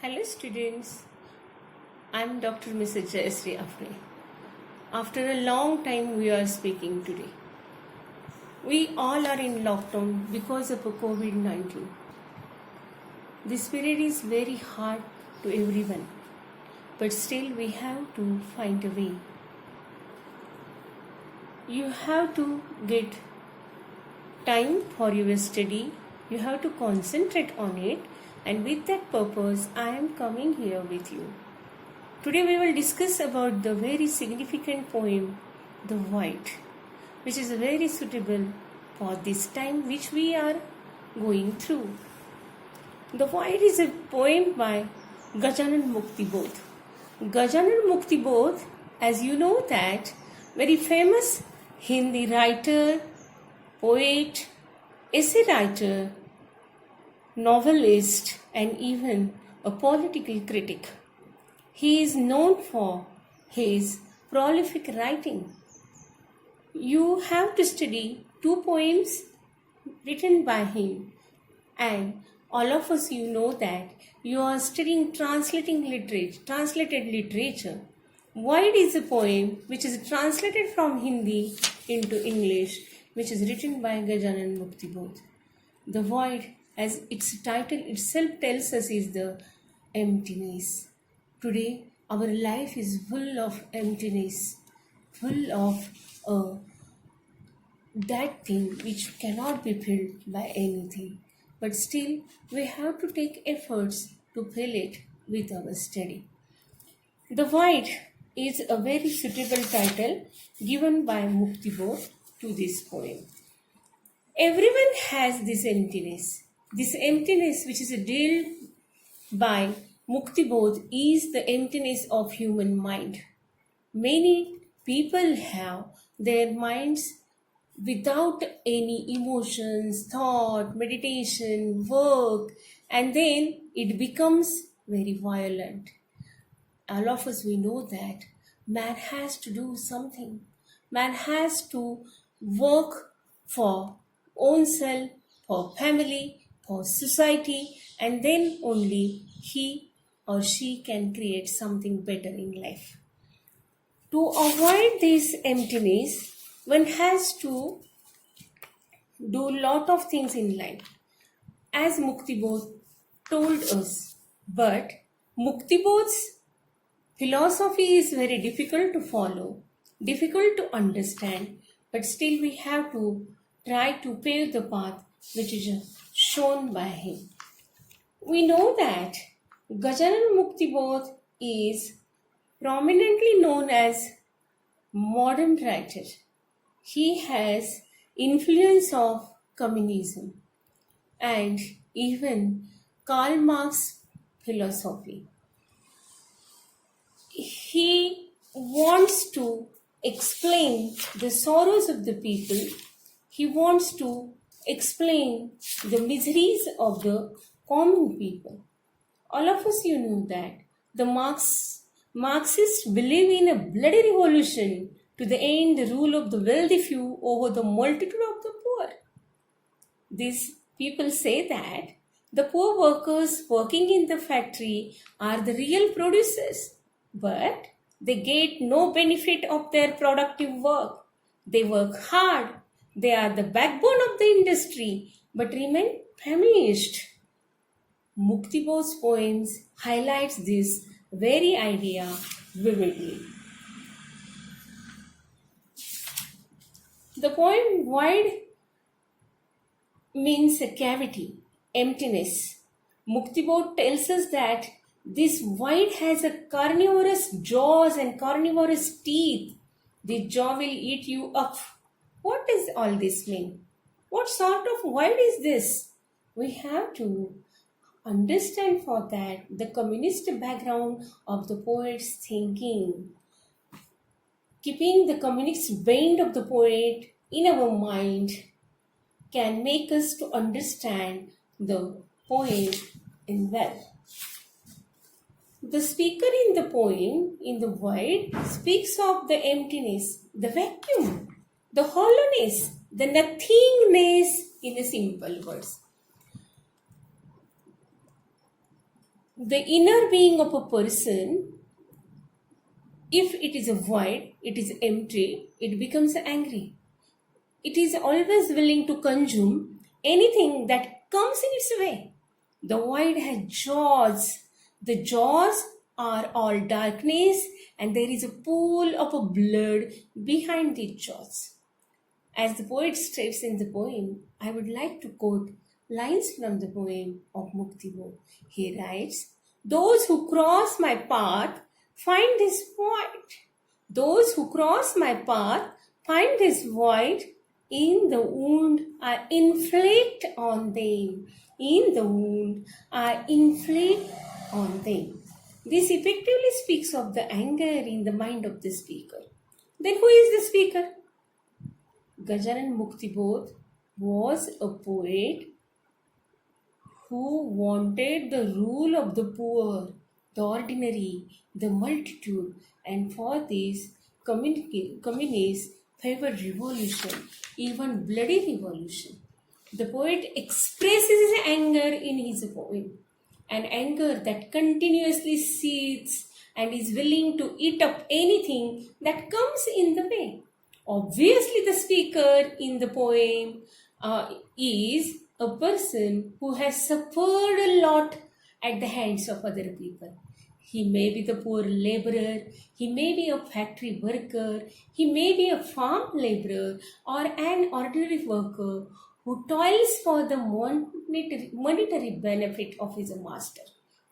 Hello students, I am Dr.Mrs.Jayashri Aphale. After a long time we are speaking today. We all are in lockdown because of COVID-19. This period is very hard to everyone, but still we have to find a way. You have to get time for your study, you have to concentrate on it, and with that purpose I am coming here with you. Today we will discuss about the very significant poem The Void, which is very suitable for this time which we are going through. The Void is a poem by Gajanan Muktibodh. Gajanan Muktibodh, as you know, that very famous Hindi writer, poet, essay writer, novelist, and even a political critic. He is known for his prolific writing. You have to study 2 poems written by him, and all of us, you know that you are studying translated literature. Void is a poem which is translated from Hindi into English, which is written by Gajanan Muktibodh. The void, as its title itself tells us, is the emptiness. Today, our life is full of emptiness, full of that thing which cannot be filled by anything. But still, we have to take efforts to fill it with our study. The Void is a very suitable title given by Muktibodh to this poem. Everyone has this emptiness. This emptiness which is dealt by Muktibodh is the emptiness of human mind. Many people have their minds without any emotions, thought, meditation, work, and then it becomes very violent. All of us, we know that man has to do something. Man has to work for own self, for family, for society, and then only he or she can create something better in life. To avoid this emptiness, one has to do a lot of things in life, as Muktibodh told us. But Muktibodh's philosophy is very difficult to follow, difficult to understand, but still we have to try to pave the path which is shown by him. We know that Gajanan Muktibodh is prominently known as modern writer. He has influence of communism and even Karl Marx philosophy. He wants to explain the sorrows of the people. He wants to explain the miseries of the common people. All of us, you know that the Marxists believe in a bloody revolution to the end the rule of the wealthy few over the multitude of the poor. These people say that the poor workers working in the factory are the real producers, but they get no benefit of their productive work. They work hard. They are the backbone of the industry, but remain famished. Muktibodh's poems highlights this very idea vividly. The poem Void means a cavity, emptiness. Muktibodh tells us that this void has a carnivorous jaws and carnivorous teeth. The jaw will eat you up. What does all this mean? What sort of void is this? We have to understand for that the communist background of the poet's thinking. Keeping the communist bent of the poet in our mind can make us to understand the poem in well. The speaker in the poem, in the Void, speaks of the emptiness, the vacuum, the hollowness, the nothingness in a simple words. The inner being of a person, if it is a void, it is empty, it becomes angry. It is always willing to consume anything that comes in its way. The void has jaws. The jaws are all darkness, and there is a pool of a blood behind the jaws. As the poet states in the poem, I would like to quote lines from the poem of Muktibodh. He writes, "Those who cross my path find this void. Those who cross my path find this void. In the wound I inflict on them. In the wound I inflict on them." This effectively speaks of the anger in the mind of the speaker. Then who is the speaker? Gajanan Muktibodh was a poet who wanted the rule of the poor, the ordinary, the multitude, and for this, communists favored revolution, even bloody revolution. The poet expresses his anger in his poem, an anger that continuously seethes and is willing to eat up anything that comes in the way. Obviously, the speaker in the poem is a person who has suffered a lot at the hands of other people. He may be the poor laborer, he may be a factory worker, he may be a farm laborer or an ordinary worker who toils for the monetary benefit of his master,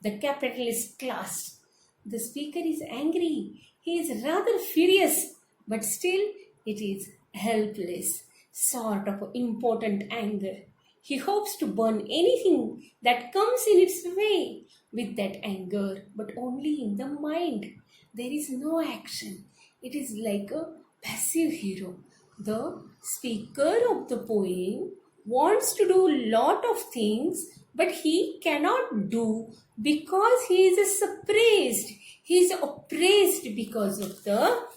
the capitalist class. The speaker is angry, he is rather furious, but still it is helpless, sort of important anger. He hopes to burn anything that comes in its way with that anger, but only in the mind. There is no action. It is like a passive hero. The speaker of the poem wants to do a lot of things, but he cannot do because he is suppressed. He is oppressed because of the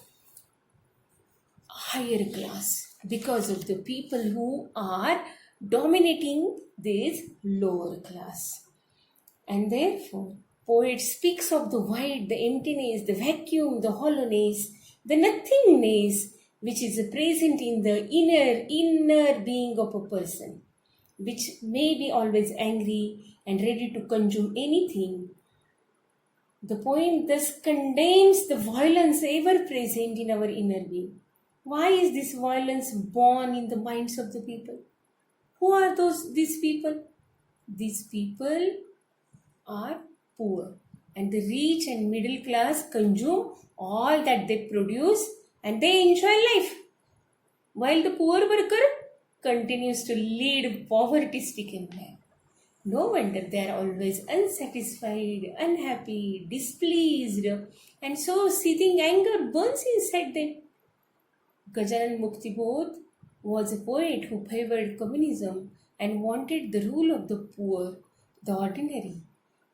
higher class, because of the people who are dominating this lower class. And therefore, poet speaks of the void, the emptiness, the vacuum, the hollowness, the nothingness, which is present in the inner being of a person, which may be always angry and ready to consume anything. The poem thus condemns the violence ever present in our inner being. Why is this violence born in the minds of the people? Who are these people? These people are poor, and the rich and middle class consume all that they produce and they enjoy life, while the poor worker continues to lead poverty-stricken life. No wonder they are always unsatisfied, unhappy, displeased, and so seething anger burns inside them. Gajanan Muktibodh was a poet who favored communism and wanted the rule of the poor, the ordinary.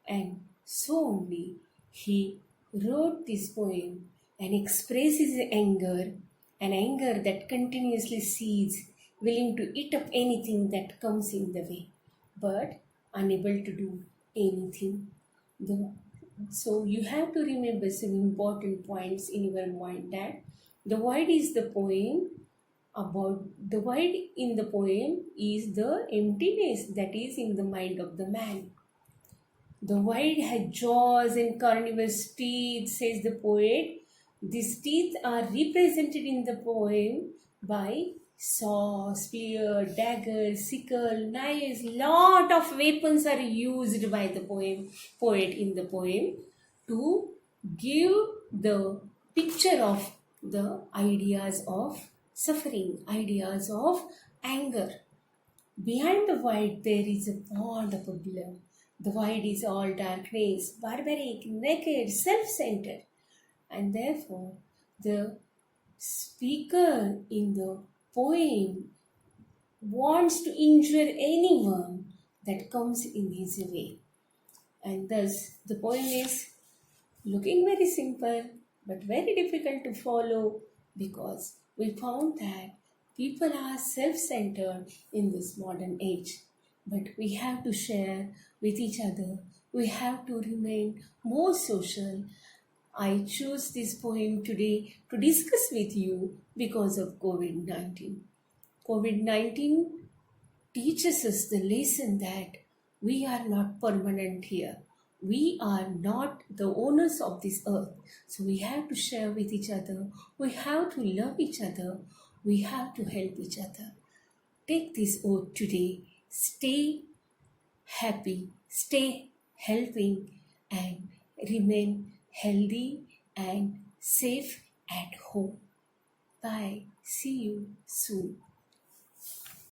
And so only he wrote this poem and expresses anger, an anger that continuously seethes, willing to eat up anything that comes in the way, but unable to do anything. So you have to remember some important points in your mind, that the void is the poem about the void in the poem is the emptiness that is in the mind of the man. The void has jaws and carnivorous teeth, says the poet. These teeth are represented in the poem by saw, spear, dagger, sickle, knives. Lot of weapons are used by the poet in the poem to give the picture of the ideas of suffering, ideas of anger. Behind the void there is a pond of blood. The void is all darkness, barbaric, naked, self-centered. And therefore, the speaker in the poem wants to injure anyone that comes in his way. And thus, the poem is looking very simple but very difficult to follow, because we found that people are self-centered in this modern age. But we have to share with each other We have to remain more social. I choose this poem today to discuss with you because of COVID 19. COVID 19 teaches us the lesson that we are not permanent here. We are not the owners of this earth. So we have to share with each other. We have to love each other. We have to help each other. Take this oath today. Stay happy, stay helping, and remain healthy and safe at home. Bye. See you soon.